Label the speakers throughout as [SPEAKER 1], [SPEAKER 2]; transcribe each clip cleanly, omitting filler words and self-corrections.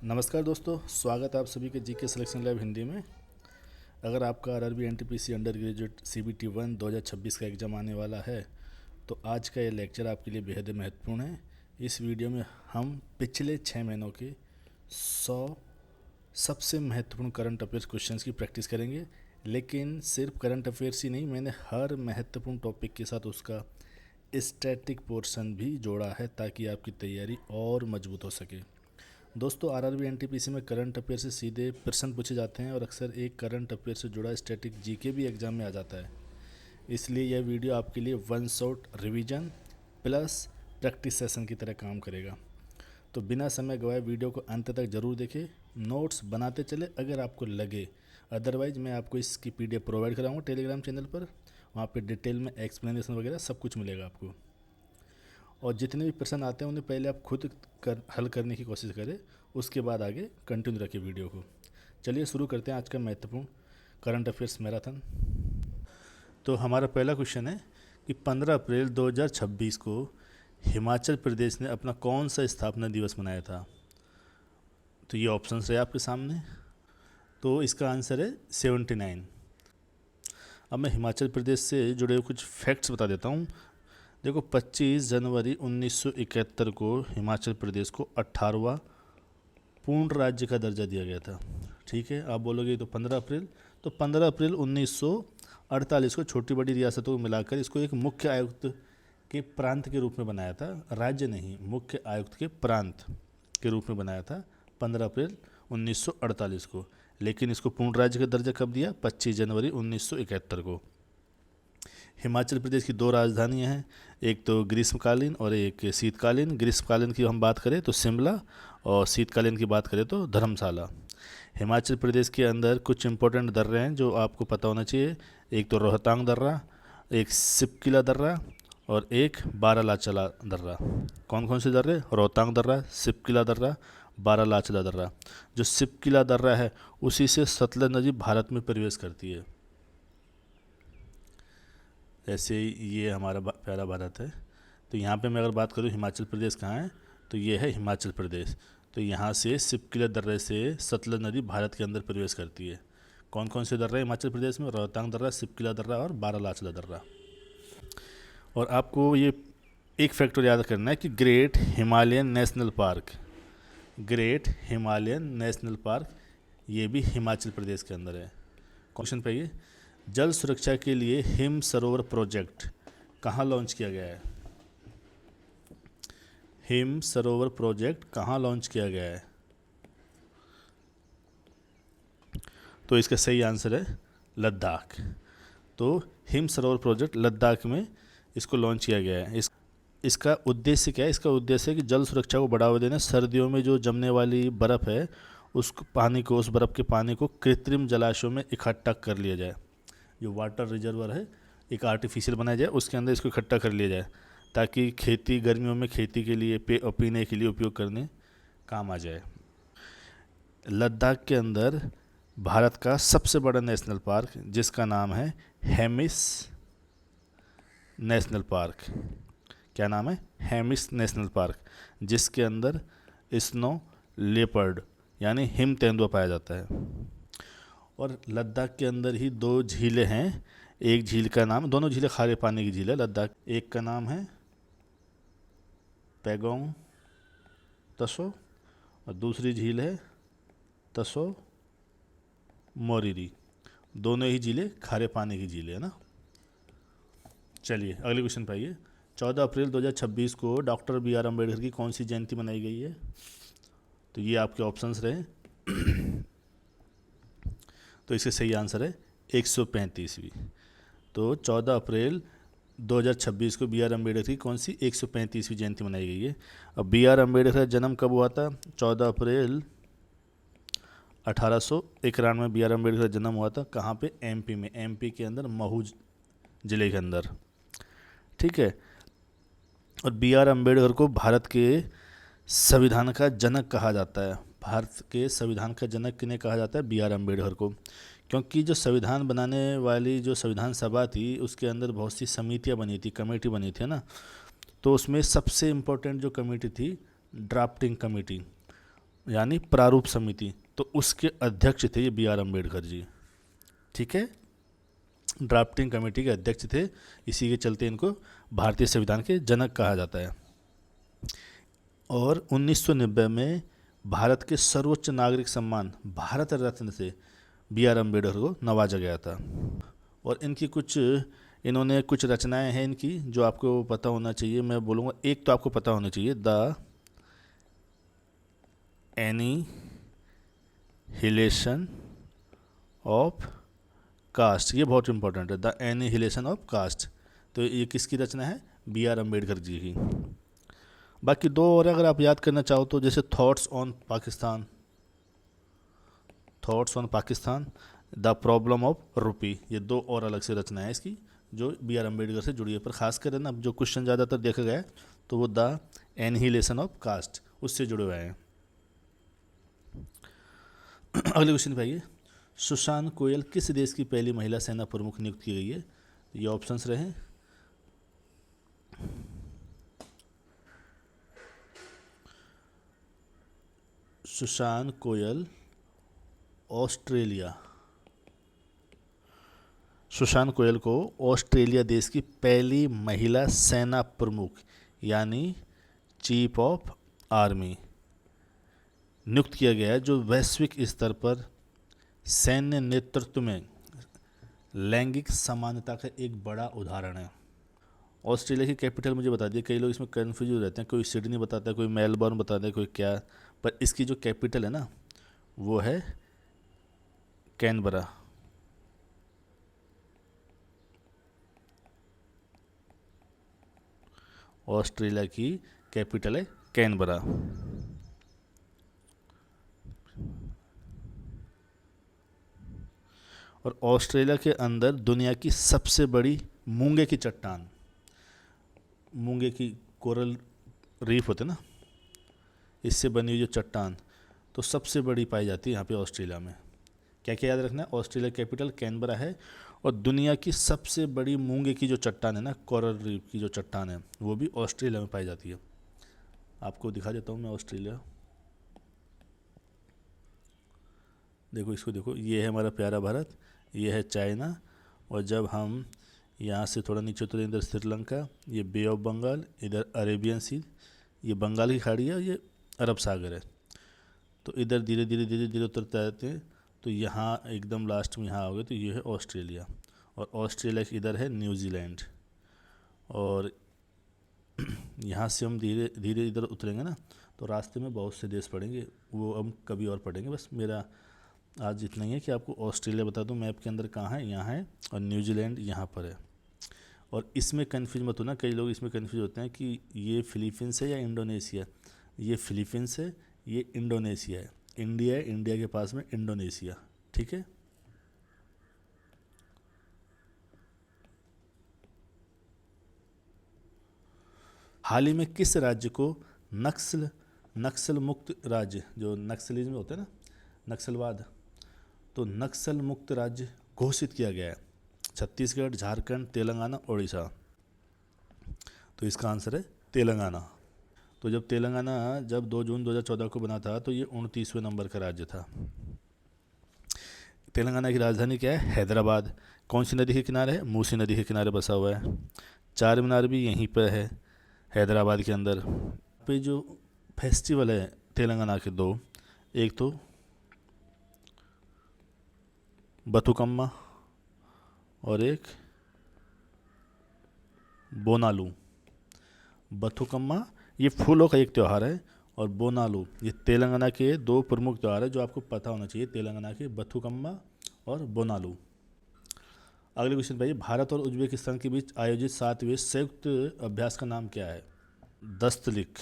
[SPEAKER 1] नमस्कार दोस्तों, स्वागत है आप सभी के जीके सिलेक्शन लैब हिंदी में। अगर आपका RRB NTPC under graduate CBT 1 2026 का एग्ज़ाम आने वाला है तो आज का ये लेक्चर आपके लिए बेहद महत्वपूर्ण है। इस वीडियो में हम पिछले 6 महीनों के 100 सबसे महत्वपूर्ण करंट अफेयर्स क्वेश्चंस की प्रैक्टिस करेंगे। लेकिन सिर्फ करंट अफेयर्स ही नहीं, मैंने हर महत्वपूर्ण टॉपिक के साथ उसका स्टैटिक पोर्शन भी जोड़ा है ताकि आपकी तैयारी और मजबूत हो सके। दोस्तों, आरआरबी एनटीपीसी में करंट अफेयर से सीधे प्रश्न पूछे जाते हैं और अक्सर एक करंट अफेयर से जुड़ा स्टैटिक जीके भी एग्जाम में आ जाता है। इसलिए यह वीडियो आपके लिए one shot revision plus practice session की तरह काम करेगा। तो बिना समय गवाए वीडियो को अंत तक जरूर देखें, नोट्स बनाते चले अगर आपको लगे। अदरवाइज मैं आपको इसकी पीडीएफ प्रोवाइड कराऊंगा टेलीग्राम चैनल पर। वहाँ पे डिटेल में एक्सप्लेनेशन वगैरह सब कुछ मिलेगा आपको। और जितने भी प्रश्न आते हैं उन्हें पहले आप खुद हल करने की कोशिश करें, उसके बाद आगे कंटिन्यू रखें वीडियो को। चलिए शुरू करते हैं आज का महत्वपूर्ण करंट अफेयर्स मैराथन। तो हमारा पहला क्वेश्चन है कि 15 अप्रैल 2026 को हिमाचल प्रदेश ने अपना कौन सा स्थापना दिवस मनाया था। तो ये ऑप्शंस है आपके सामने। तो इसका आंसर है 79। अब मैं हिमाचल प्रदेश से जुड़े हुए कुछ फैक्ट्स बता देता हूँ। देखो, 25 जनवरी 1971 को हिमाचल प्रदेश को 18वां पूर्ण राज्य का दर्जा दिया गया था। ठीक है, आप बोलोगे तो 15 अप्रैल, तो 15 अप्रैल 1948 को छोटी बड़ी रियासतों को मिलाकर इसको एक मुख्य आयुक्त के प्रांत के रूप में बनाया था। राज्य नहीं, मुख्य आयुक्त के प्रांत के रूप में बनाया था 15 अप्रैल 1948 को। लेकिन इसको पूर्ण राज्य का दर्जा कब दिया? 25 जनवरी 1971 को। हिमाचल प्रदेश की 2 राजधानियां हैं, एक तो ग्रीष्मकालीन और एक शीतकालीन। ग्रीष्मकालीन की हम बात करें तो शिमला और शीतकालीन की बात करें तो धर्मशाला। हिमाचल प्रदेश के अंदर कुछ इंपॉर्टेंट दर्रे हैं जो आपको पता होना चाहिए। एक तो रोहतांग दर्रा, एक सिपकिला दर्रा और एक बारालाचला दर्रा। कौन कौन से दर्रे? रोहतांग दर्रा, सिपकिला दर्रा, बारालाचला दर्रा। जो सिपकिला दर्रा है उसी से सतलज नदी भारत में प्रवेश करती है। ऐसे ही ये हमारा प्यारा भारत है। तो यहाँ पे मैं अगर बात करूँ हिमाचल प्रदेश कहाँ है, तो ये है हिमाचल प्रदेश। तो यहाँ से सिपकिला दर्रे से सतलज नदी भारत के अंदर प्रवेश करती है। कौन कौन से दर्रे हिमाचल प्रदेश में? रोहतांग दर्रा, सिपकिला दर्रा और बारालाचला दर्रा। और आपको ये एक फैक्टर याद करना है कि great Himalayan national park, great Himalayan national Park ये भी हिमाचल प्रदेश के अंदर है। क्वेश्चन पे ये, जल सुरक्षा के लिए हिम सरोवर प्रोजेक्ट कहाँ लॉन्च किया गया है? हिम सरोवर प्रोजेक्ट कहाँ लॉन्च किया गया है? तो इसका सही आंसर है लद्दाख। तो हिम सरोवर प्रोजेक्ट लद्दाख में इसको लॉन्च किया गया है। इसका उद्देश्य क्या है? इसका उद्देश्य है कि जल सुरक्षा को बढ़ावा देना। सर्दियों में जो जमने वाली बर्फ़ है उस बर्फ़ के पानी को कृत्रिम जलाशयों में इकट्ठा कर लिया जाए। जो वाटर रिजर्वर है एक आर्टिफिशियल बनाया जाए, उसके अंदर इसको इकट्ठा कर लिया जाए ताकि खेती गर्मियों में खेती के लिए पीने के लिए उपयोग करने काम आ जाए। लद्दाख के अंदर भारत का सबसे बड़ा नेशनल पार्क जिसका नाम है हेमिस नेशनल पार्क। क्या नाम है? हेमिस नेशनल पार्क, जिसके अंदर स्नो लेपर्ड यानी हिम तेंदुआ पाया जाता है। और लद्दाख के अंदर ही 2 झीलें हैं। एक झील का नाम, दोनों झीलें खारे पानी की झील है लद्दाख। एक का नाम है पैगोंग तसो और दूसरी झील है तसो मोरिरी। दोनों ही झीलें खारे पानी की झीलें है ना। चलिए अगले क्वेश्चन पे आइए। 14 अप्रैल 2026 को डॉक्टर बी आर अम्बेडकर की कौन सी जयंती मनाई गई है? तो ये आपके ऑप्शंस रहे। तो इसका सही आंसर है 135वीं। तो 14 अप्रैल 2026 को बी आर अम्बेडकर की कौन सी 135वीं जयंती मनाई गई है। अब बी आर अम्बेडकर का जन्म कब हुआ था? 14 अप्रैल 1891 में बी आर अम्बेडकर का जन्म हुआ था। कहाँ पे? एमपी में, एमपी के अंदर महू जिले के अंदर। ठीक है। और बी आर अम्बेडकर को भारत के संविधान का जनक कहा जाता है। भारत के संविधान का जनक किन्हें कहा जाता है? बी आर अम्बेडकर को। क्योंकि जो संविधान बनाने वाली जो संविधान सभा थी उसके अंदर बहुत सी समितियां बनी थी, कमेटी बनी थी ना। तो उसमें सबसे इम्पोर्टेंट जो कमेटी थी ड्राफ्टिंग कमेटी यानी प्रारूप समिति, तो उसके अध्यक्ष थे ये बी आर अम्बेडकर जी। ठीक है, ड्राफ्टिंग कमेटी के अध्यक्ष थे, इसी के चलते इनको भारतीय संविधान के जनक कहा जाता है। और 1990 में भारत के सर्वोच्च नागरिक सम्मान भारत रत्न से बी आर अम्बेडकर को नवाजा गया था। और इन्होंने कुछ रचनाएं हैं इनकी जो आपको पता होना चाहिए। मैं बोलूँगा एक तो आपको पता होना चाहिए, द एनिहिलेशन ऑफ कास्ट, ये बहुत इंपॉर्टेंट है, द एनिहिलेशन ऑफ कास्ट। तो ये किसकी रचना है? बी आर अम्बेडकर जी की। बाकी दो और अगर आप याद करना चाहो तो जैसे thoughts on Pakistan, the problem of rupee, ये दो और अलग से रचना है इसकी जो बी आर अम्बेडकर से जुड़ी है। पर खास कर ना जो क्वेश्चन ज़्यादातर देखा गया है तो वो द एनिहिलेशन ऑफ कास्ट उससे जुड़े हुए हैं। अगले क्वेश्चन पे आइए, सुसान कोयल किस देश की पहली महिला सेना प्रमुख नियुक्त की गई है? ये ऑप्शंस रहे, सुसान कोयल ऑस्ट्रेलिया, सुसान कोयल को ऑस्ट्रेलिया देश की पहली महिला सेना प्रमुख यानी चीफ ऑफ आर्मी नियुक्त किया गया है, जो वैश्विक स्तर पर सैन्य नेतृत्व में लैंगिक समानता का एक बड़ा उदाहरण है। ऑस्ट्रेलिया की कैपिटल मुझे बता दिया, कई लोग इसमें कन्फ्यूज हो रहते हैं, कोई सिडनी बताता है, कोई मेलबर्न बताता है, कोई क्या, पर इसकी जो कैपिटल है ना वो है कैनबरा। ऑस्ट्रेलिया की कैपिटल है कैनबरा। और ऑस्ट्रेलिया के अंदर दुनिया की सबसे बड़ी मूंगे की चट्टान, मूंगे की कोरल रीफ होते ना, इससे बनी हुई जो चट्टान तो सबसे बड़ी पाई जाती है यहाँ पे ऑस्ट्रेलिया में। क्या क्या याद रखना है? ऑस्ट्रेलिया कैपिटल कैनबरा है और दुनिया की सबसे बड़ी मूंगे की जो चट्टान है ना, कोरल रीफ की जो चट्टान है, वो भी ऑस्ट्रेलिया में पाई जाती है। आपको दिखा देता हूँ मैं ऑस्ट्रेलिया, देखो इसको, देखो ये है हमारा प्यारा भारत, ये है चाइना, और जब हम यहाँ से थोड़ा नीचे उतरे इधर श्रीलंका, ये बे ऑफ बंगाल, इधर अरेबियन सी, ये बंगाल की खाड़ी है और ये अरब सागर है। तो इधर धीरे धीरे धीरे धीरे उतरते आते हैं तो यहाँ एकदम लास्ट में यहाँ आओगे तो ये है ऑस्ट्रेलिया, और ऑस्ट्रेलिया के इधर है न्यूजीलैंड। और यहाँ से हम धीरे धीरे इधर उतरेंगे ना तो रास्ते में बहुत से देश पड़ेंगे, वो हम कभी और पढ़ेंगे। बस मेरा आज इतना ही है कि आपको ऑस्ट्रेलिया बता दूं मैप के अंदर कहाँ है, यहाँ है, और न्यूजीलैंड यहाँ पर है। और इसमें कन्फ्यूज मत होना, कई लोग इसमें कन्फ्यूज होते हैं कि ये फिलीपींस है या इंडोनेशिया। ये फिलीपींस है, ये इंडोनेशिया है, इंडिया है, इंडिया के पास में इंडोनेशिया। ठीक है, हाल ही में किस राज्य को नक्सल मुक्त राज्य, जो नक्सलिज्म होता है ना, नक्सलवाद, तो नक्सल मुक्त राज्य घोषित किया गया है? छत्तीसगढ़, झारखंड, तेलंगाना, उड़ीसा। तो इसका आंसर है तेलंगाना। तो जब तेलंगाना जब 2 जून 2014 को बना था तो ये 29वें नंबर का राज्य था। तेलंगाना की राजधानी क्या है? हैदराबाद। कौन सी नदी के किनारे है? मूसी नदी के किनारे बसा हुआ है। चार मीनार भी यहीं पर है हैदराबाद के अंदर। पे जो फेस्टिवल है तेलंगाना के दो, एक तो बथुकम्मा और एक बोनालू। बथुकम्मा ये फूलों का एक त्यौहार है और बोनालू ये तेलंगाना के दो प्रमुख त्यौहार है जो आपको पता होना चाहिए, तेलंगाना के बथुकम्मा और बोनालू। अगले क्वेश्चन भाई, भारत और उज्बेकिस्तान के बीच आयोजित 7वें संयुक्त अभ्यास का नाम क्या है? दस्तलिक।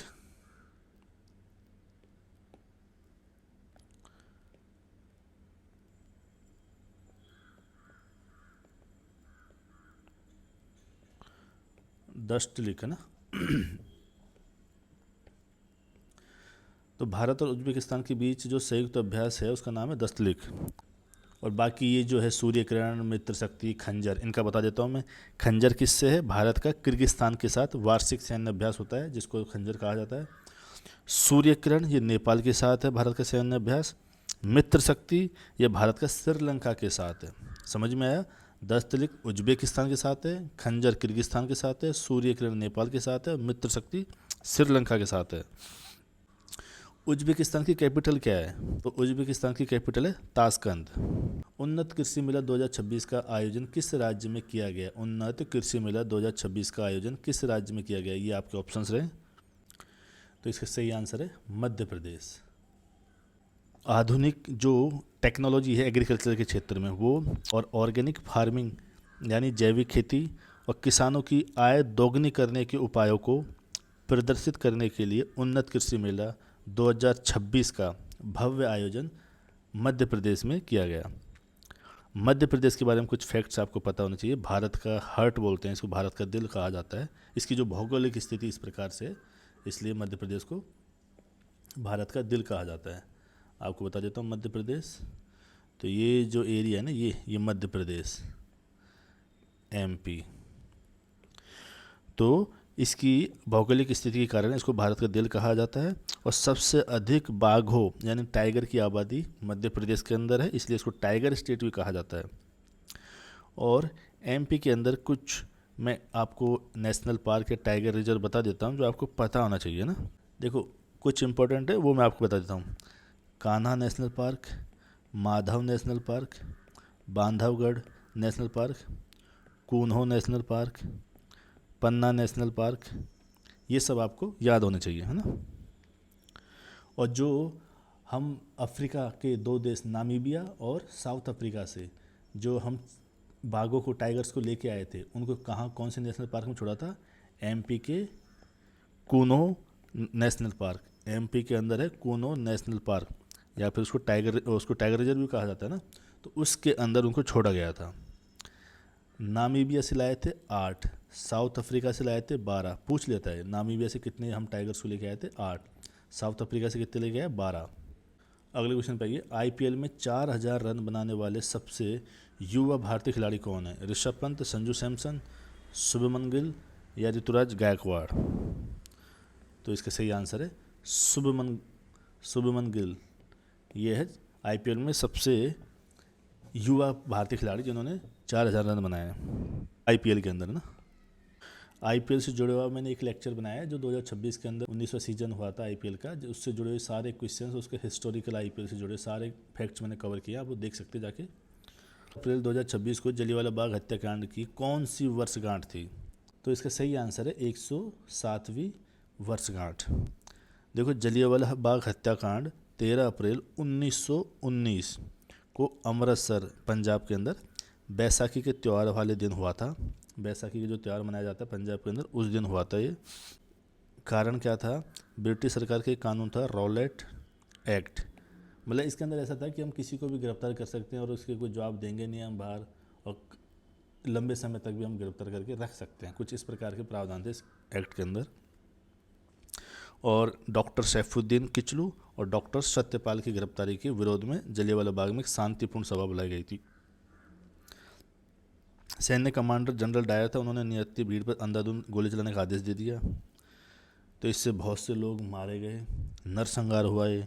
[SPEAKER 1] दस्तलिक है ना। तो भारत और उज्बेकिस्तान के बीच जो संयुक्त अभ्यास है उसका नाम है दस्तलिक। और बाकी ये जो है सूर्य किरण, मित्र शक्ति, खंजर, इनका बता देता हूँ मैं। खंजर किससे है? भारत का किर्गिस्तान के साथ वार्षिक सैन्य अभ्यास होता है जिसको खंजर कहा जाता है। सूर्य किरण ये नेपाल के साथ है भारत का सैन्य अभ्यास। मित्र शक्ति ये भारत का श्रीलंका के साथ है। समझ में आया? 10 तिलिक उज्बेकिस्तान के साथ है, खंजर किर्गिस्तान के साथ है, सूर्य किरण नेपाल के साथ है, मित्र शक्ति श्रीलंका के साथ है। उज्बेकिस्तान की कैपिटल क्या है? तो उज्बेकिस्तान की कैपिटल है ताशकंद। उन्नत कृषि मेला 2026 का आयोजन किस राज्य में किया गया? उन्नत कृषि मेला 2026 का आयोजन किस राज्य में किया गया? ये आपके ऑप्शंस रहे। तो इसका सही आंसर है मध्य प्रदेश। आधुनिक जो टेक्नोलॉजी है एग्रीकल्चर के क्षेत्र में वो और ऑर्गेनिक फार्मिंग यानी जैविक खेती और किसानों की आय दोगुनी करने के उपायों को प्रदर्शित करने के लिए उन्नत कृषि मेला 2026 का भव्य आयोजन मध्य प्रदेश में किया गया। मध्य प्रदेश के बारे में कुछ फैक्ट्स आपको पता होना चाहिए। भारत का हार्ट बोलते हैं इसको, भारत का दिल कहा जाता है। इसकी जो भौगोलिक स्थिति इस प्रकार से है, इसलिए मध्य प्रदेश को भारत का दिल कहा जाता है। आपको बता देता हूँ मध्य प्रदेश, तो ये जो एरिया है ना, ये मध्य प्रदेश एमपी, तो इसकी भौगोलिक स्थिति के कारण इसको भारत का दिल कहा जाता है। और सबसे अधिक बाघों यानी टाइगर की आबादी मध्य प्रदेश के अंदर है, इसलिए इसको टाइगर स्टेट भी कहा जाता है। और एमपी के अंदर कुछ मैं आपको नेशनल पार्क या टाइगर रिजर्व बता देता हूँ जो आपको पता होना चाहिए ना। देखो कुछ इंपॉर्टेंट है वो मैं आपको बता देता हूँ। Kanha National Park, Madhav National Park, Bandhavgarh National Park, Kuno National Park, Panna National Park, ये सब आपको याद होने चाहिए, है ना। और जो हम अफ्रीका के 2 देश नामीबिया और साउथ अफ्रीका से जो हम बाघों को, टाइगर्स को लेके आए थे, उनको कहाँ, कौन से नेशनल पार्क में छोड़ा था? एमपी के कूनो नेशनल पार्क। एमपी के अंदर है कूनो नेशनल पार्क, या फिर उसको टाइगर रिजर्व भी कहा जाता है ना। तो उसके अंदर उनको छोड़ा गया था। नामीबिया से लाए थे 8, साउथ अफ्रीका से लाए थे 12। पूछ लेता है नामीबिया से कितने हम टाइगर्स को लेके आए थे? 8। साउथ अफ्रीका से कितने लेके आए? 12। अगले क्वेश्चन पे आइए। आईपीएल में 4000 रन बनाने वाले सबसे युवा भारतीय खिलाड़ी कौन है? ऋषभ पंत, संजू सैमसन, शुभमन गिल या ऋतुराज गायकवाड़? तो इसका सही आंसर है शुभमन गिल। ये है आईपीएल में सबसे युवा भारतीय खिलाड़ी जिन्होंने 4000 रन बनाए हैं आईपीएल के अंदर ना। आईपीएल से जुड़े हुआ मैंने एक लेक्चर बनाया है जो 2026 के अंदर 19वां सीजन हुआ था आईपीएल का, उससे जुड़े हुए सारे क्वेश्चंस, उसके हिस्टोरिकल आईपीएल से जुड़े सारे फैक्ट्स मैंने कवर किया, आप वो देख सकते जाके। अप्रैल 2026 को जलियांवाला बाग हत्याकांड की कौन सी वर्षगांठ थी? तो इसका सही आंसर है 107वीं वर्षगांठ। देखो जलियांवाला बाग हत्याकांड 13 अप्रैल 1919 को अमृतसर पंजाब के अंदर बैसाखी के त्यौहार वाले दिन हुआ था। बैसाखी के जो त्यौहार मनाया जाता है पंजाब के अंदर, उस दिन हुआ था ये। कारण क्या था? ब्रिटिश सरकार के कानून था रॉलेट एक्ट। मतलब इसके अंदर ऐसा था कि हम किसी को भी गिरफ्तार कर सकते हैं और उसके कोई जवाब देंगे नहीं हम बाहर, और लंबे समय तक भी हम गिरफ्तार करके रख सकते हैं। कुछ इस प्रकार के प्रावधान थे इस एक्ट के अंदर। और डॉक्टर सैफुद्दीन किचलू और डॉक्टर सत्यपाल की गिरफ्तारी के विरोध में जलियांवाला बाग में एक शांतिपूर्ण सभा बुलाई गई थी। सैन्य कमांडर जनरल डायर था, उन्होंने नियति भीड़ पर अंधाधुंध गोली चलाने का आदेश दे दिया, तो इससे बहुत से लोग मारे गए, नरसंहार हुआ ये।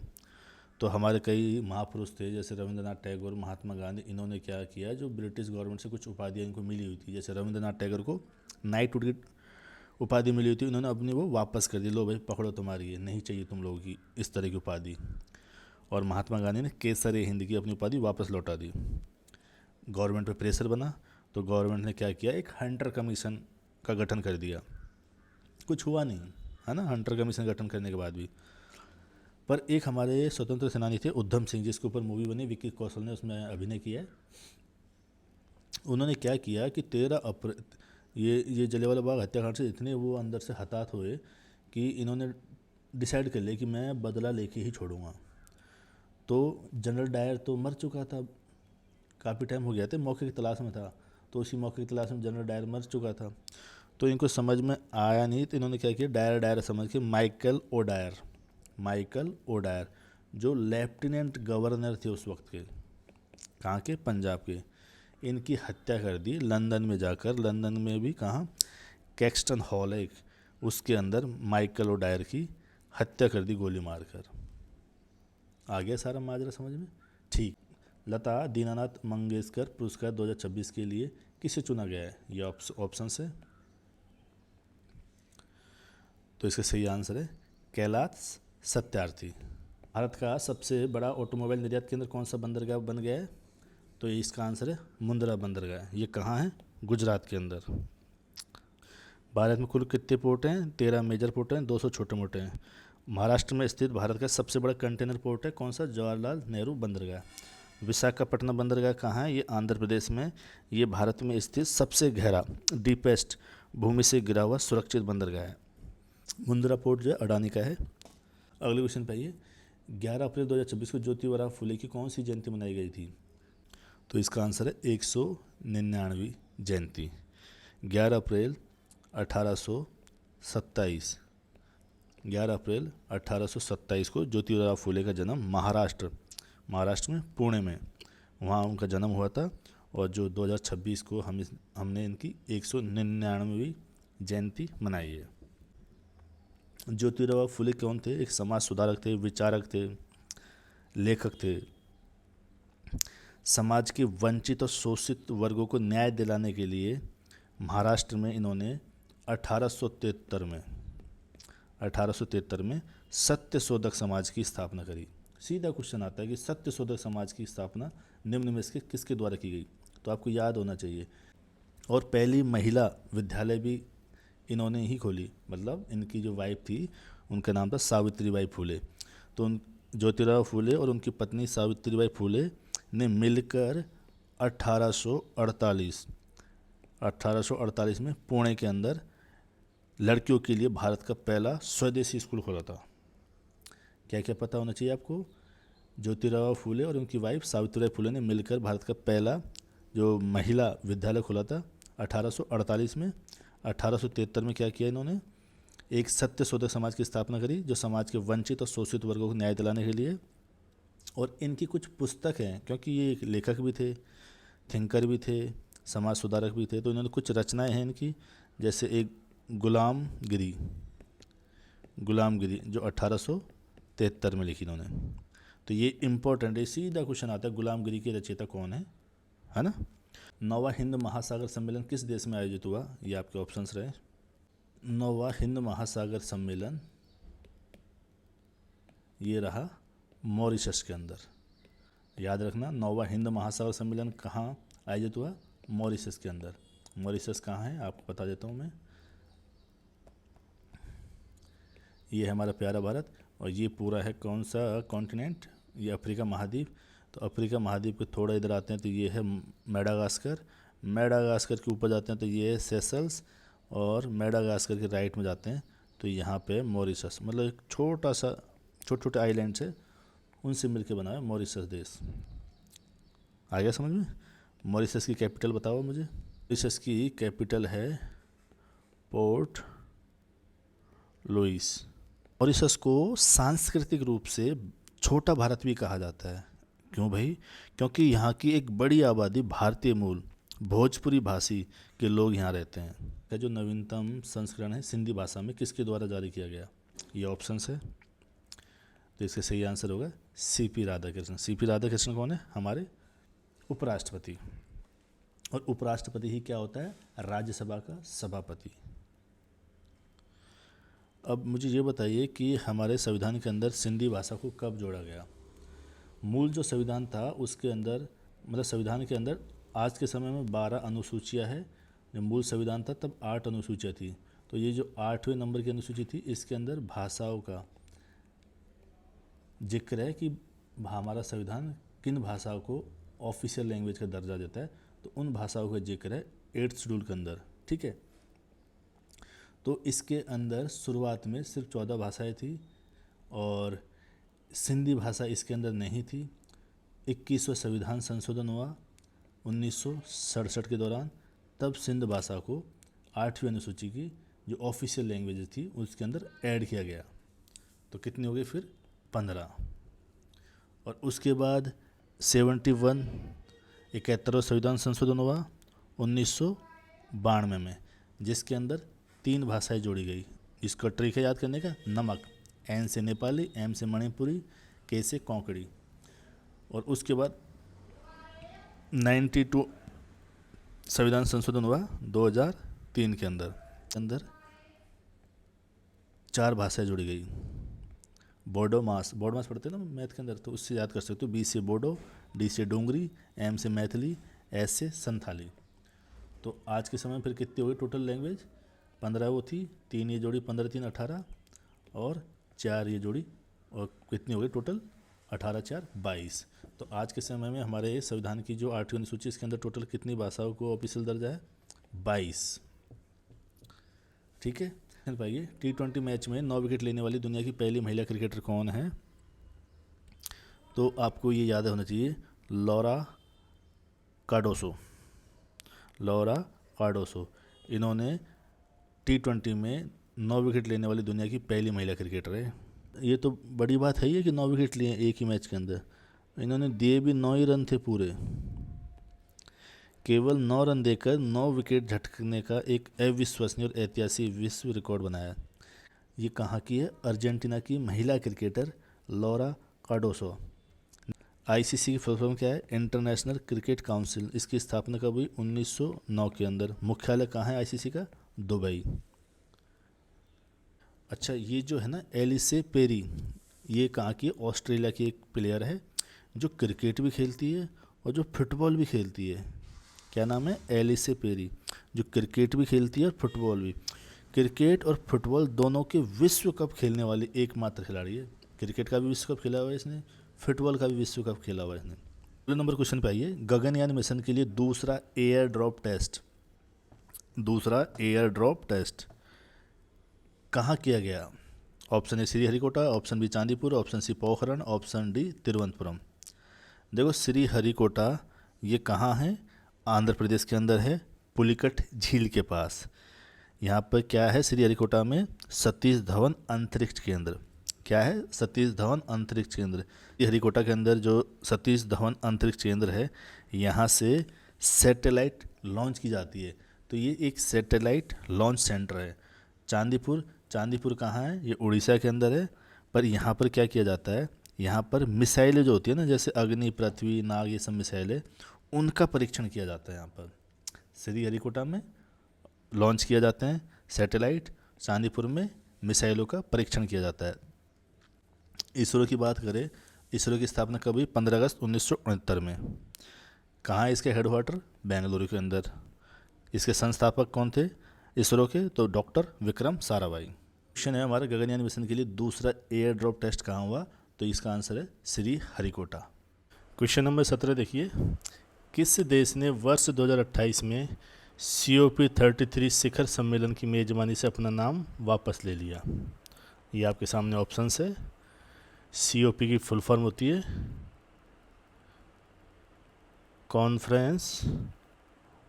[SPEAKER 1] तो हमारे कई महापुरुष थे जैसे रविंद्रनाथ टैगोर, महात्मा गांधी, इन्होंने क्या किया, जो ब्रिटिश गवर्नमेंट से कुछ उपाधियाँ इनको मिली हुई थी, जैसे रविंद्रनाथ टैगोर को नाइटहुड की उपाधि मिली हुई थी, उन्होंने अपनी वो वापस कर दी, लो भाई पकड़ो तुम्हारी, ये नहीं चाहिए तुम लोगों की इस तरह की उपाधि। और महात्मा गांधी ने केसर हिंद की अपनी उपाधि वापस लौटा दी। गवर्नमेंट पे प्रेशर बना तो गवर्नमेंट ने क्या किया, एक हंटर कमीशन का गठन कर दिया। कुछ हुआ नहीं, है ना, हंटर कमीशन गठन करने के बाद भी। पर एक हमारे स्वतंत्र सेनानी थे उधम सिंह, जिसके ऊपर मूवी बनी, विक्की कौशल ने उसमें अभिनय किया है। उन्होंने क्या किया कि 13 अप्रैल ये जलियांवाला बाग हत्याकांड से इतने वो अंदर से हताहत हुए कि इन्होंने डिसाइड कर लिया कि मैं बदला लेके ही छोड़ूंगा। तो जनरल डायर तो मर चुका था, काफ़ी टाइम हो गया था, मौके की तलाश में था, तो उसी मौके की तलाश में जनरल डायर मर चुका था। तो इनको समझ में आया नहीं, तो इन्होंने क्या किया, डायर समझ के माइकल ओडायर जो लेफ्टिनेंट गवर्नर थे उस वक्त के, कहाँ के? पंजाब के। इनकी हत्या कर दी लंदन में जाकर। लंदन में भी कहाँ? कैक्सटन हॉल है एक, उसके अंदर माइकल ओडायर की हत्या कर दी गोली मारकर। आ गया सारा माजरा समझ में? ठीक। लता दीनानाथ मंगेशकर पुरस्कार 2026 के लिए किसे चुना गया है? ये ऑप्शन है। तो इसका सही आंसर है कैलाश सत्यार्थी। भारत का सबसे बड़ा ऑटोमोबाइल निर्यात केंद्र कौन सा बंदरगाह बन गया है? तो इसका आंसर है मुंद्रा बंदरगाह। ये कहाँ है? गुजरात के अंदर। भारत में कुल कितने पोर्ट हैं? 13 मेजर पोर्ट हैं, 200 छोटे मोटे हैं। महाराष्ट्र में स्थित भारत का सबसे बड़ा कंटेनर पोर्ट है कौन सा? जवाहरलाल नेहरू बंदरगाह। विशाखापट्टनम बंदरगाह कहाँ है? ये आंध्र प्रदेश में। ये भारत में स्थित सबसे गहरा, डीपेस्ट, भूमि से गिरा हुआ सुरक्षित बंदरगाह है। मुंद्रा पोर्ट जो है अडानी का है। अगले क्वेश्चन पे आइए। 11 अप्रैल 2026 को ज्योतिबा फुले की कौन सी जयंती मनाई गई थी? तो इसका आंसर है 199वीं जयंती। 11 अप्रैल 1827। 11 अप्रैल 1827 को ज्योतिबा फुले का जन्म महाराष्ट्र में पुणे में, वहाँ उनका जन्म हुआ था। और जो 2026 को हमने इनकी 199वीं जयंती मनाई है। ज्योतिबा फुले कौन थे? एक समाज सुधारक थे, विचारक थे, लेखक थे। समाज के वंचित और शोषित वर्गों को न्याय दिलाने के लिए महाराष्ट्र में इन्होंने 1873 में सत्यशोधक समाज की स्थापना करी। सीधा क्वेश्चन आता है कि सत्यशोधक समाज की स्थापना निम्न में से किसके द्वारा की गई? तो आपको याद होना चाहिए। और पहली महिला विद्यालय भी इन्होंने ही खोली, मतलब इनकी जो वाइफ थी उनका नाम था सावित्रीबाई फुले। तो ज्योतिबा फुले और उनकी पत्नी सावित्रीबाई फुले ने मिलकर 1848 में पुणे के अंदर लड़कियों के लिए भारत का पहला स्वदेशी स्कूल खोला था। क्या क्या पता होना चाहिए आपको? ज्योतिबा फुले और उनकी वाइफ सावित्रीबाई फुले ने मिलकर भारत का पहला जो महिला विद्यालय खोला था 1848 में। 1873 में क्या किया इन्होंने? एक सत्यशोधक समाज की स्थापना करी, जो समाज के वंचित और शोषित वर्गों को न्याय दिलाने के लिए। और इनकी कुछ पुस्तक हैं, क्योंकि ये एक लेखक भी थे, थिंकर भी थे, समाज सुधारक भी थे, तो इन्होंने कुछ रचनाएं हैं इनकी। जैसे एक गुलामगिरी जो 1873 में लिखी इन्होंने। तो ये इम्पोर्टेंट है, सीधा क्वेश्चन आता है गुलामगिरी के रचयिता कौन है ना? 9वां हिंद महासागर सम्मेलन किस देश में आयोजित हुआ? ये आपके ऑप्शंस रहे। 9वां हिंद महासागर सम्मेलन ये रहा मॉरिशस के अंदर। याद रखना, 9वां हिंद महासागर सम्मेलन कहाँ आयोजित हुआ? मॉरिशस के अंदर। मॉरिशस कहाँ है आपको बता देता हूँ मैं। ये है हमारा प्यारा भारत, और ये पूरा है कौन सा कॉन्टिनेंट? ये अफ्रीका महाद्वीप। तो अफ्रीका महाद्वीप के थोड़ा इधर आते हैं तो ये है मेडागास्कर के ऊपर जाते हैं तो ये है सेशल्स, और मेडागास्कर के राइट में जाते हैं तो यहाँ पे मॉरिशस, मतलब एक छोटा सा छोटे छोटे आइलैंड्स है, उनसे मिलके बना है मॉरिशस देश। आ गया समझ में? मॉरिशस की कैपिटल बताओ मुझे। मॉरिशस की कैपिटल है पोर्ट लुइस। मॉरिशस को सांस्कृतिक रूप से छोटा भारत भी कहा जाता है। क्यों भाई? क्योंकि यहाँ की एक बड़ी आबादी भारतीय मूल भोजपुरी भाषी के लोग यहाँ रहते हैं। यह जो नवीनतम संस्करण है सिंधी भाषा में किसके द्वारा जारी किया गया? ये ऑप्शंस है। तो इसका सही आंसर होगा सीपी राधाकृष्णन। सीपी राधाकृष्णन कौन है? हमारे उपराष्ट्रपति। और उपराष्ट्रपति ही क्या होता है? राज्यसभा का सभापति। अब मुझे ये बताइए कि हमारे संविधान के अंदर सिंधी भाषा को कब जोड़ा गया? मूल जो संविधान था उसके अंदर, मतलब संविधान के अंदर आज के समय में 12 अनुसूचियाँ हैं। जब मूल संविधान था तब 8 अनुसूचियाँ थी। तो ये जो 8वें नंबर की अनुसूची थी इसके अंदर भाषाओं का जिक्र है कि हमारा संविधान किन भाषाओं को ऑफिशियल लैंग्वेज का दर्जा देता है। तो उन भाषाओं का जिक्र है 8th शेड्यूल के अंदर। ठीक है, तो इसके अंदर शुरुआत में सिर्फ 14 भाषाएं थी और सिंधी भाषा इसके अंदर नहीं थी। 21वां संविधान संशोधन हुआ 1967 के दौरान, तब सिंध भाषा को 8वीं अनुसूची की जो ऑफिशियल लैंग्वेज थी उसके अंदर ऐड किया गया। तो कितनी हो गई फिर? 15। और उसके बाद 71 71वां संविधान संशोधन हुआ 1992 में, जिसके अंदर 3 भाषाएं जोड़ी गई। इसका ट्रिक है याद करने का, नमक, एन से नेपाली, एम से मणिपुरी, के से कोंकणी। और उसके बाद 92 संविधान संशोधन हुआ 2003 के अंदर 4 भाषाएं जोड़ी गई। बोडो मास पढ़ते हैं ना मैथ के अंदर, तो उससे याद कर सकते हो। बी से बोडो, डी से डोंगरी, एम से मैथिली, एस से संथाली। तो आज के समय में फिर कितनी हो गई टोटल लैंग्वेज? 15 वो थी, 3 ये जोड़ी, 15 3 18, और 4 ये जोड़ी, और कितनी हो गई टोटल? 18 4 22। तो आज के समय में हमारे संविधान की जो 8वीं अनुसूची, इसके अंदर टोटल कितनी भाषाओं को ऑफिशियल दर्जा है? 22। ठीक है। पाइए T20 मैच में 9 विकेट लेने वाली दुनिया की पहली महिला क्रिकेटर कौन है? तो आपको ये याद होना चाहिए, लौरा कार्डोसो। इन्होंने T20 में 9 विकेट लेने वाली दुनिया की पहली महिला क्रिकेटर है। ये तो बड़ी बात है ये कि 9 विकेट लिए एक ही मैच के अंदर। इन्होंने दिए भी 9 ही रन थे पूरे, केवल 9 रन देकर 9 विकेट झटकने का एक अविश्वसनीय और ऐतिहासिक विश्व रिकॉर्ड बनाया। ये कहाँ की है? अर्जेंटीना की महिला क्रिकेटर लौरा कार्डोसो। आईसीसी की फुल फॉर्म क्या है? International cricket council. इसकी स्थापना कब हुई? 1909 के अंदर। मुख्यालय कहाँ है आईसीसी का? दुबई। अच्छा, ये जो है ना एलिसे पेरी, ये कहाँ की? ऑस्ट्रेलिया की एक प्लेयर है जो क्रिकेट भी खेलती है और जो फुटबॉल भी खेलती है। क्या नाम है? एलिसे पेरी, जो क्रिकेट भी खेलती है और फुटबॉल भी। क्रिकेट और फुटबॉल दोनों के विश्व कप खेलने वाली एकमात्र खिलाड़ी है। क्रिकेट का भी विश्व कप खेला हुआ है इसने, फुटबॉल का भी विश्व कप खेला हुआ है इसने। अगले नंबर क्वेश्चन पे आइए। गगनयान मिशन के लिए दूसरा एयर ड्रॉप टेस्ट कहाँ किया गया? Option A Sriharikota, option B Chandipur, option C Pokhran, option D Thiruvananthapuram. देखो श्रीहरिकोटा ये कहाँ है? आंध्र प्रदेश के अंदर है, पुलिकट झील के पास। यहाँ पर क्या है? श्रीहरिकोटा में सतीश धवन अंतरिक्ष केंद्र। क्या है? सतीश धवन अंतरिक्ष केंद्र। श्रीहरिकोटा के अंदर जो सतीश धवन अंतरिक्ष केंद्र है, यहाँ से सैटेलाइट लॉन्च की जाती है। तो ये एक सैटेलाइट लॉन्च सेंटर है। चांदीपुर कहाँ है? ये उड़ीसा के अंदर है। पर यहाँ पर क्या किया जाता है? यहाँ पर मिसाइलें जो होती है ना, जैसे अग्नि, पृथ्वी, नाग, ये सब मिसाइलें, उनका परीक्षण किया जाता है। यहाँ पर श्रीहरिकोटा में लॉन्च किया जाते हैं सैटेलाइट, चांदीपुर में मिसाइलों का परीक्षण किया जाता है। इसरो की बात करें, इसरो की स्थापना कब हुई? 15 अगस्त 1969 में। कहाँ है इसके हेडक्वार्टर? बेंगलुरु के अंदर। इसके संस्थापक कौन थे इसरो के? तो डॉक्टर विक्रम साराभाई। क्वेश्चन है हमारे, गगनयान मिशन के लिए दूसरा एयर ड्रॉप टेस्ट कहाँ हुआ? तो इसका आंसर है श्रीहरिकोटा। क्वेश्चन नंबर 17 देखिए। किस देश ने वर्ष 2028 में COP33 शिखर सम्मेलन की मेजबानी से अपना नाम वापस ले लिया? ये आपके सामने ऑप्शंस है। COP की फुल फॉर्म होती है कॉन्फ्रेंस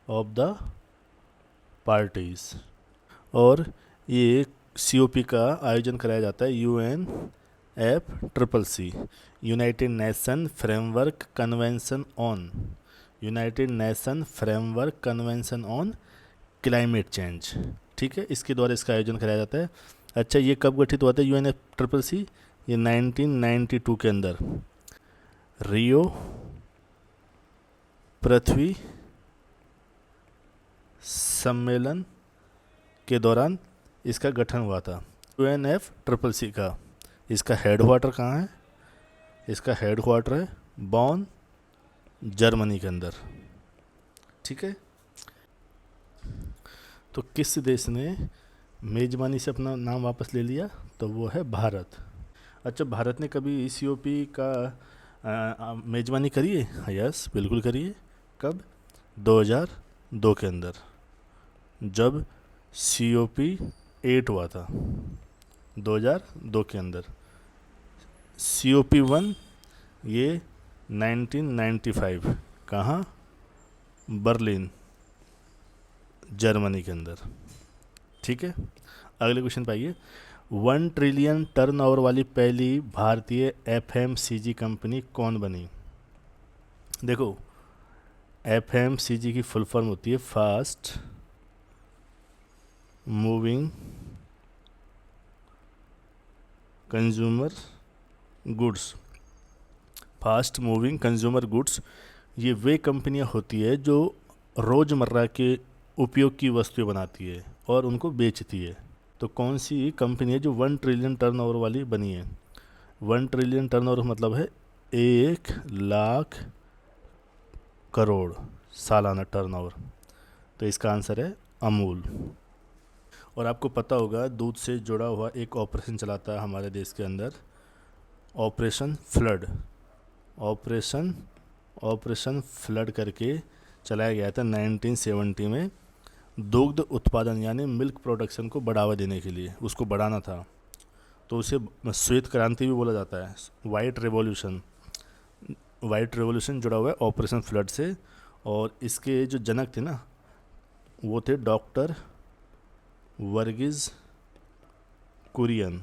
[SPEAKER 1] ऑफ द पार्टीज, और ये COP का आयोजन कराया जाता है UNFCCC, United nation framework convention on climate change. ठीक है, इसके द्वारा इसका आयोजन कराया जाता है। अच्छा, ये कब गठित हुआ था UNFCCC? ये 1992 के अंदर रियो पृथ्वी सम्मेलन के दौरान इसका गठन हुआ था। UNFCCC का इसका हेडक्वार्टर कहाँ है? इसका हेडक्वार्टर है बॉन, जर्मनी के अंदर। ठीक है। तो किस देश ने मेजबानी से अपना नाम वापस ले लिया? तो वो है भारत। अच्छा, भारत ने कभी COP का मेजबानी करी है? यस, बिल्कुल करी है। कब? 2002 के अंदर, जब COP8 हुआ था 2002 के अंदर। COP1 ये 1995, कहाँ? बर्लिन, जर्मनी के अंदर। ठीक है। अगले क्वेश्चन पे आइए। 1 ट्रिलियन टर्नओवर वाली पहली भारतीय FMCG कंपनी कौन बनी? देखो, FMCG की फुल फॉर्म होती है fast moving consumer goods. Fast moving consumer goods ये वे कंपनियां होती है जो रोज़मर्रा के उपयोग की वस्तुएं बनाती है और उनको बेचती है। तो कौन सी कंपनी है जो 1 ट्रिलियन टर्नओवर वाली बनी है? 1 ट्रिलियन टर्नओवर मतलब है 1 लाख करोड़ सालाना टर्नओवर। तो इसका आंसर है अमूल। और आपको पता होगा दूध से जुड़ा हुआ एक ऑपरेशन चलाता है हमारे देश के अंदर, operation flood. Operation operation flood करके चलाया गया था 1970 में, दुग्ध उत्पादन यानी मिल्क प्रोडक्शन को बढ़ावा देने के लिए, उसको बढ़ाना था। तो उसे श्वेत क्रांति भी बोला जाता है, वाइट रेवोल्यूशन। वाइट रेवोल्यूशन जुड़ा हुआ है ऑपरेशन फ्लड से। और इसके जो जनक थे ना, वो थे डॉक्टर वर्गीज कुरियन।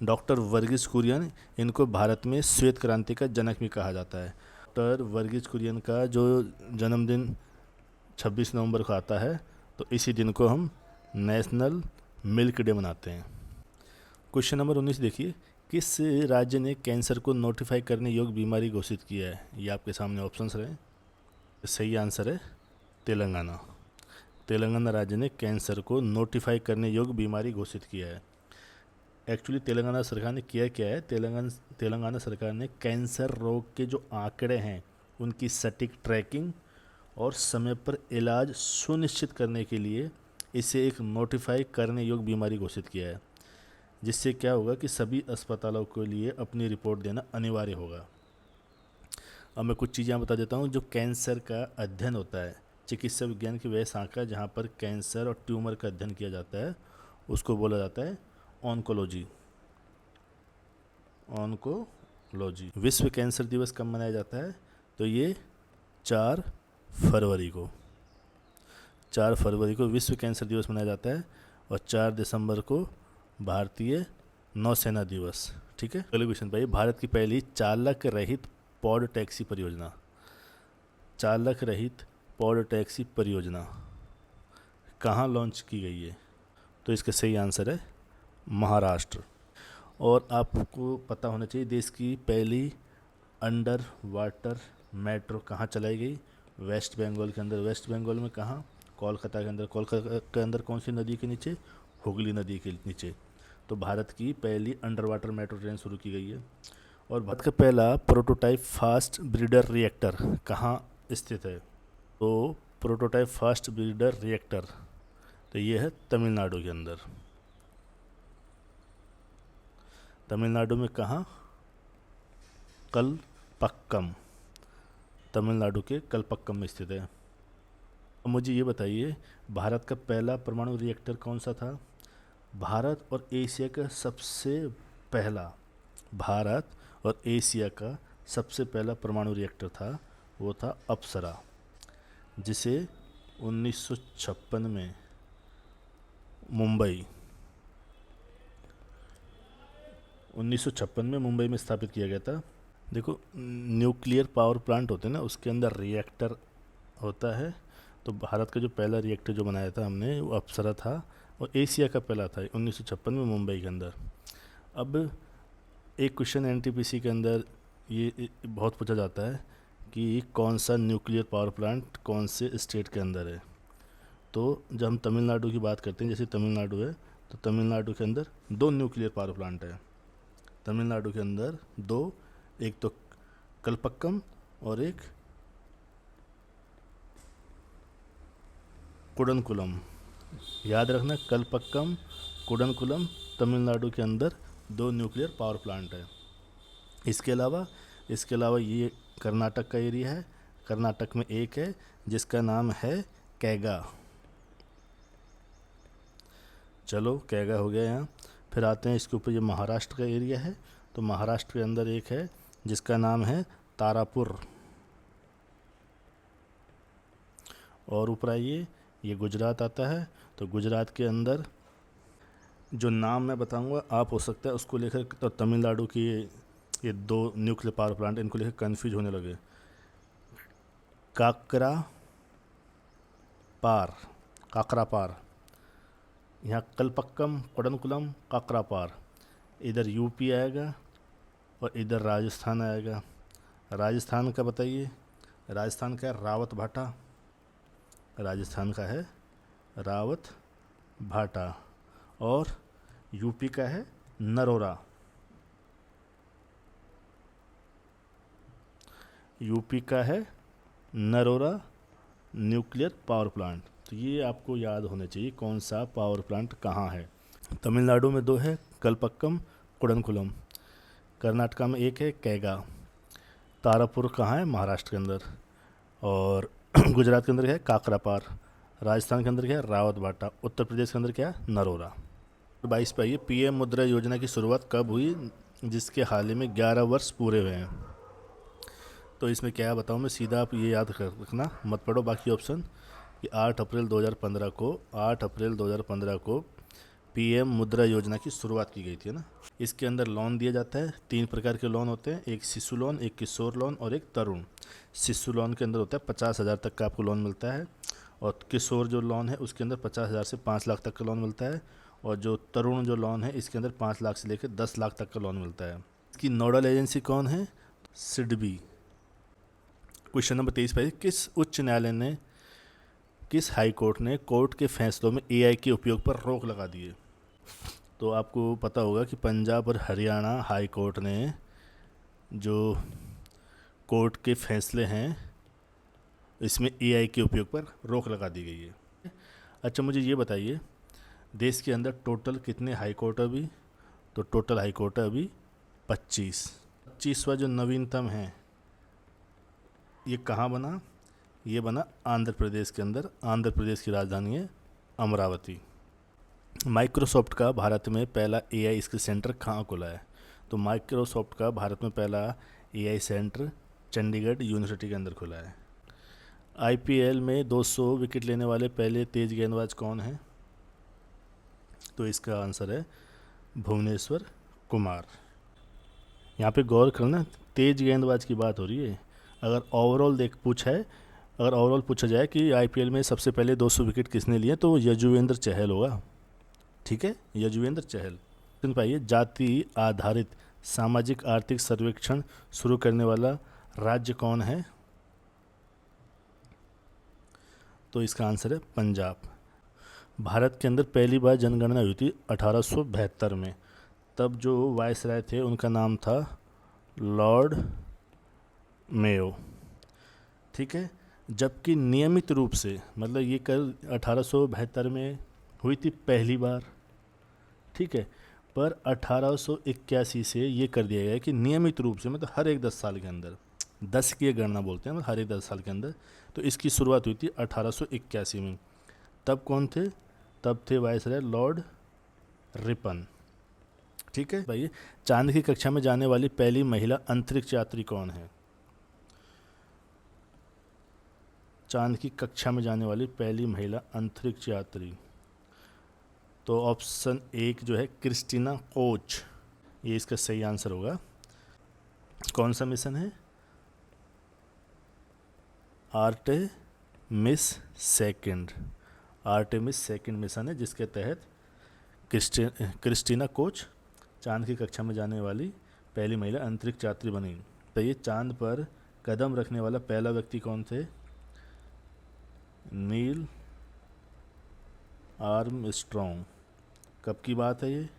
[SPEAKER 1] डॉक्टर वर्गीज कुरियन, इनको भारत में श्वेत क्रांति का जनक भी कहा जाता है। डॉक्टर वर्गीज कुरियन का जो जन्मदिन 26 नवंबर को आता है, तो इसी दिन को हम नेशनल मिल्क डे मनाते हैं। क्वेश्चन नंबर 19 देखिए, किस राज्य ने कैंसर को नोटिफाई करने योग्य बीमारी घोषित किया है? ये आपके सामने ऑप्शंस रहे। सही आंसर है तेलंगाना। तेलंगाना राज्य ने कैंसर को नोटिफाई करने योग्य बीमारी घोषित किया है। एक्चुअली तेलंगाना सरकार ने किया क्या है, तेलंगाना सरकार ने कैंसर रोग के जो आंकड़े हैं उनकी सटीक ट्रैकिंग और समय पर इलाज सुनिश्चित करने के लिए इसे एक नोटिफाई करने योग्य बीमारी घोषित किया है, जिससे क्या होगा कि सभी अस्पतालों के लिए अपनी रिपोर्ट देना अनिवार्य होगा। अब मैं कुछ चीज़ें बता देता हूँ। जो कैंसर का अध्ययन होता है, चिकित्सा विज्ञान की वह शाखा जहाँ पर कैंसर और ट्यूमर का अध्ययन किया जाता है, उसको बोला जाता है ऑन्कोलॉजी। ऑन्कोलॉजी। विश्व कैंसर दिवस कब मनाया जाता है? तो ये 4 फरवरी को 4 फरवरी को विश्व कैंसर दिवस मनाया जाता है। और 4 दिसंबर को भारतीय नौसेना दिवस। ठीक है। अगले क्वेश्चन भाई, भारत की पहली चालक रहित पॉड टैक्सी परियोजना। चालक रहित पॉड टैक्सी परियोजना कहाँ लॉन्च की गई है? तो इसका सही आंसर है महाराष्ट्र। और आपको पता होना चाहिए देश की पहली अंडर वाटर मेट्रो कहाँ चलाई गई? वेस्ट बंगाल के अंदर। वेस्ट बंगाल में कहाँ? कोलकाता के अंदर। कोलकाता के अंदर कौन सी नदी के नीचे? हुगली नदी के नीचे। तो भारत की पहली अंडर वाटर मेट्रो ट्रेन शुरू की गई है। और भारत का पहला प्रोटोटाइप फास्ट ब्रीडर रिएक्टर कहाँ स्थित है? तो प्रोटोटाइप फास्ट ब्रीडर रिएक्टर, तो ये है तमिलनाडु के अंदर। तमिलनाडु में कहाँ? कलपक्कम। तमिलनाडु के कलपक्कम में स्थित है। अब मुझे ये बताइए, भारत का पहला परमाणु रिएक्टर कौन सा था? भारत और एशिया का सबसे पहला भारत और एशिया का सबसे पहला परमाणु रिएक्टर था, वो था अप्सरा, जिसे 1956 में मुंबई में स्थापित किया गया था। देखो, न्यूक्लियर पावर प्लांट होते हैं ना, उसके अंदर रिएक्टर होता है। तो भारत का जो पहला रिएक्टर जो बनाया था हमने, वो अप्सरा था और एशिया का पहला था 1956 में मुंबई के अंदर। अब एक क्वेश्चन एनटीपीसी के अंदर ये बहुत पूछा जाता है कि कौन सा न्यूक्लियर पावर प्लांट कौन से स्टेट के अंदर है। तो जब हम तमिलनाडु की बात करते हैं, जैसे तमिलनाडु है, तो तमिलनाडु के अंदर 2 न्यूक्लियर पावर प्लांट है। तमिलनाडु के अंदर 2, एक तो कलपक्कम और एक कुडनकुलम। याद रखना, कलपक्कम, कुडनकुलम, तमिलनाडु के अंदर 2 न्यूक्लियर पावर प्लांट है। इसके अलावा ये कर्नाटक का एरिया है। कर्नाटक में एक है जिसका नाम है कैगा। चलो, कैगा हो गया यहाँ। फिर आते हैं इसके ऊपर, ये महाराष्ट्र का एरिया है। तो महाराष्ट्र के अंदर एक है जिसका नाम है तारापुर। और ऊपर आइए, ये गुजरात आता है। तो गुजरात के अंदर जो नाम मैं बताऊंगा, आप हो सकता है उसको लेकर तो तमिलनाडु की ये 2 न्यूक्लियर पावर प्लांट, इनको लेकर कन्फ्यूज होने लगे। काकरा पार, काकरा पार। यहाँ कलपक्कम, कोडनकुलम, काकरा पार। इधर यूपी आएगा और इधर राजस्थान आएगा। राजस्थान का बताइए, राजस्थान का है रावत भाटा, राजस्थान का है रावत भाटा। और यूपी का है नरोरा, यूपी का है नरोरा न्यूक्लियर पावर प्लांट। तो ये आपको याद होना चाहिए कौन सा पावर प्लांट कहाँ है। तमिलनाडु में 2 है, कलपक्कम, कुडनकुलम। कर्नाटका में 1 है, कैगा। तारापुर कहाँ है, महाराष्ट्र के अंदर। और गुजरात के अंदर क्या है, काकरापार। राजस्थान के अंदर क्या है, रावत भाटा। उत्तर प्रदेश के अंदर क्या है, नरोरा। 22 पे आइए, पीएम मुद्रा योजना की शुरुआत कब हुई, जिसके हाल ही में 11 वर्ष पूरे हुए हैं। तो इसमें क्या बताऊँ मैं, सीधा आप ये याद रखना, मत पढ़ो बाकी ऑप्शन, कि 8 अप्रैल 2015 को पीएम मुद्रा योजना की शुरुआत की गई थी ना। इसके अंदर लोन दिया जाता है, 3 प्रकार के लोन होते हैं, एक शिशु लोन, एक किशोर लोन और एक तरुण। शिशु लोन के अंदर होता है 50,000 तक का आपको लोन मिलता है, और किशोर जो लोन है उसके अंदर 50,000 से 5 लाख तक का लोन मिलता है, और जो तरुण जो लोन है इसके अंदर 5 लाख से लेकर 10 लाख तक का लोन मिलता है। इसकी नोडल एजेंसी कौन है, सिडबी। क्वेश्चन नंबर 23 पे, किस उच्च न्यायालय ने, किस हाई कोर्ट ने कोर्ट के फैसलों में एआई के उपयोग पर रोक लगा दी है। तो आपको पता होगा कि पंजाब और हरियाणा हाई कोर्ट ने जो कोर्ट के फैसले हैं इसमें एआई के उपयोग पर रोक लगा दी गई है। अच्छा मुझे ये बताइए, देश के अंदर टोटल कितने हाई कोर्ट है अभी, तो टोटल हाई कोर्ट है अभी 25वां जो नवीनतम है ये कहाँ बना, ये बना आंध्र प्रदेश के अंदर। आंध्र प्रदेश की राजधानी है अमरावती। माइक्रोसॉफ्ट का भारत में पहला एआई स्किल सेंटर कहाँ खुला है, तो माइक्रोसॉफ्ट का भारत में पहला एआई सेंटर चंडीगढ़ यूनिवर्सिटी के अंदर खुला है। आईपीएल में 200 विकेट लेने वाले पहले तेज गेंदबाज कौन है, तो इसका आंसर है भुवनेश्वर कुमार। यहाँ पे गौर करना, तेज गेंदबाज की बात हो रही है। अगर ओवरऑल अगर ओवरऑल पूछा जाए कि आईपीएल में सबसे पहले 200 विकेट किसने लिए, तो यजुवेंद्र चहल होगा। ठीक है, यजुवेंद्र चहल। सुन पाइए, जाति आधारित सामाजिक आर्थिक सर्वेक्षण शुरू करने वाला राज्य कौन है, तो इसका आंसर है पंजाब। भारत के अंदर पहली बार जनगणना हुई थी 1872 में। तब जो वायसराय थे उनका नाम था लॉर्ड मेयो। ठीक है, जबकि नियमित रूप से, मतलब ये कल 1872 में हुई थी पहली बार, ठीक है, पर 1881 से ये कर दिया गया है कि नियमित रूप से, मतलब हर एक 10 साल के अंदर, 10 की गणना बोलते हैं, मतलब हर एक 10 साल के अंदर। तो इसकी शुरुआत हुई थी 1881 में। तब कौन थे, तब थे वायसराय लॉर्ड रिपन। ठीक है भाई, चांद की कक्षा में जाने वाली पहली महिला अंतरिक्ष यात्री कौन है, चांद की कक्षा में जाने वाली पहली महिला अंतरिक्ष यात्री, तो ऑप्शन 1 जो है क्रिस्टीना कोच, ये इसका सही आंसर होगा। कौन सा मिशन है, आर्टेमिस सेकंड मिशन है, जिसके तहत क्रिस्टीना कोच चांद की कक्षा में जाने वाली पहली महिला अंतरिक्ष यात्री बनी। तो ये चांद पर कदम रखने वाला पहला व्यक्ति कौन थे, नील आर्मस्ट्रॉन्ग। कब की बात है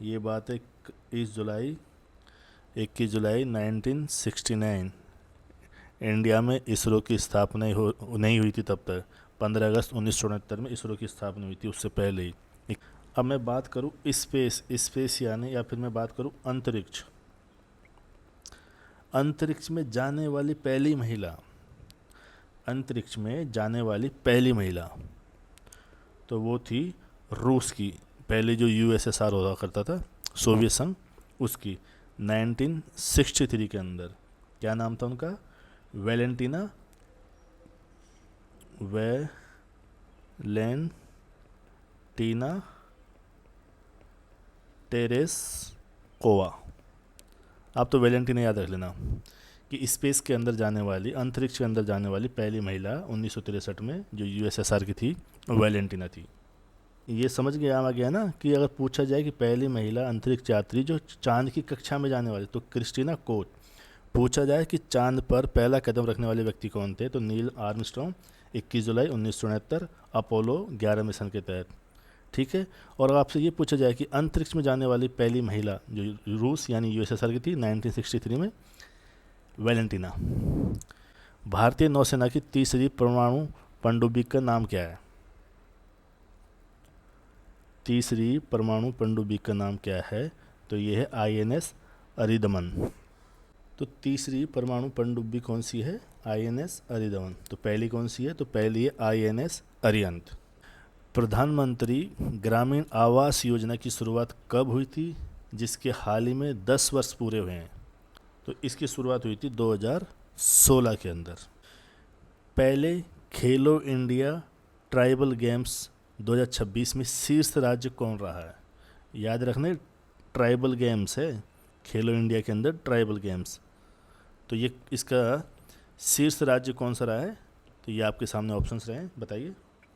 [SPEAKER 1] ये बात है 21 जुलाई 1969। इंडिया में इसरो की स्थापना नहीं हुई थी तब तक। 15 अगस्त 1969 में इसरो की स्थापना हुई थी, उससे पहले ही। अब मैं बात करूँ स्पेस यानी, या फिर मैं बात करूँ अंतरिक्ष में जाने वाली पहली महिला, तो वो थी रूस की, पहले जो यूएसएसआर हुआ करता था, सोवियत संघ, उसकी 1963 के अंदर। क्या नाम था उनका, वेलेंटीना टेरेस्कोवा। आप तो वेलेंटीना याद रख लेना। कि स्पेस के अंदर जाने वाली, अंतरिक्ष के अंदर जाने वाली पहली महिला 1963 में जो यूएसएसआर की थी, वैलेंटिना थी। ये समझ गया आ गया ना कि अगर पूछा जाए कि पहली महिला अंतरिक्ष यात्री जो चांद की कक्षा में जाने वाली, तो क्रिस्टीना कोच। पूछा जाए कि चांद पर पहला कदम रखने वाले व्यक्ति कौन थे, तो नील आर्मस्ट्रॉन्ग, 21 जुलाई 1969, अपोलो 11 मिशन के तहत। ठीक है। और आपसे ये पूछा जाए कि अंतरिक्ष में जाने वाली पहली महिला जो रूस यानी यूएसएसआर की थी 1963 में, वैलेंटिना। भारतीय नौसेना की तीसरी परमाणु पनडुब्बी का नाम क्या है? तीसरी परमाणु पनडुब्बी का नाम क्या है? तो ये है आईएनएस अरिदमन। तो तीसरी परमाणु पनडुब्बी कौन सी है? आईएनएस अरिदमन। तो पहली कौन सी है? तो पहली है आईएनएस अरिहंत। प्रधानमंत्री ग्रामीण आवास योजना की शुरुआत कब हुई थी, जिसके हाल ही में 10 वर्ष पूरे हुए हैं? तो इसकी शुरुआत हुई थी 2016 के अंदर। पहले खेलो इंडिया ट्राइबल गेम्स 2026 में शीर्ष राज्य कौन रहा है? याद रखना, ट्राइबल गेम्स है खेलो इंडिया के अंदर, ट्राइबल गेम्स। तो ये इसका शीर्ष राज्य कौन सा रहा है? तो ये आपके सामने ऑप्शंस रहे हैं, बताइए।